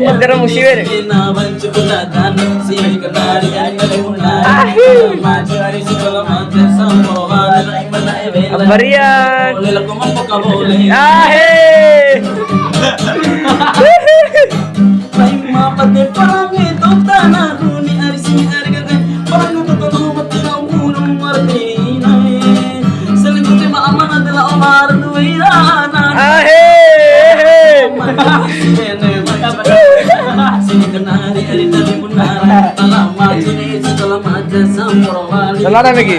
Antara musiwer. Barian. Salah lagi.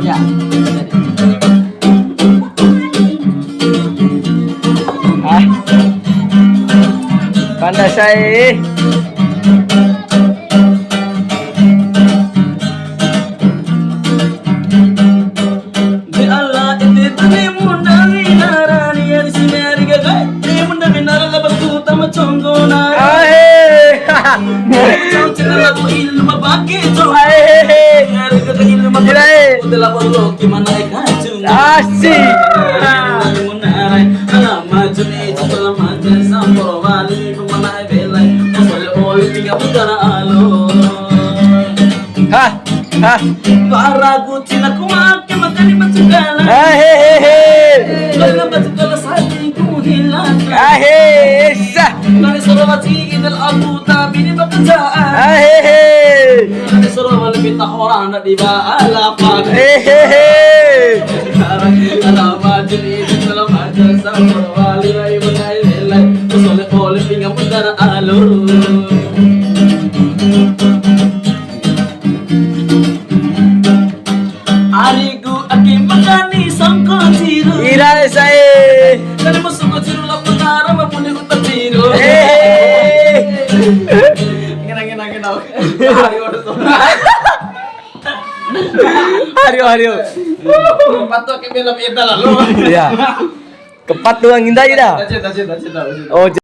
Ya. Pandai saya. Baragu cina kuat ke makan di macam kalau betul sahaja ku hilang. Nani sorowati idal abu tapi di pekerjaan. Nani sorowal bintang orang nak dibaalapan. Alamat jenis dalam aja sampai wali menai lelai. Soleh oleh pinggang mudara alur. Arigu aking magani sangkot tiru. Ira saya. Kali masuk ke tiru lah penara maupun utak tiru. Ngena. Hario. Patok ke film itu lalu. Ya. Kepat doang indah ida. That's it. Oh.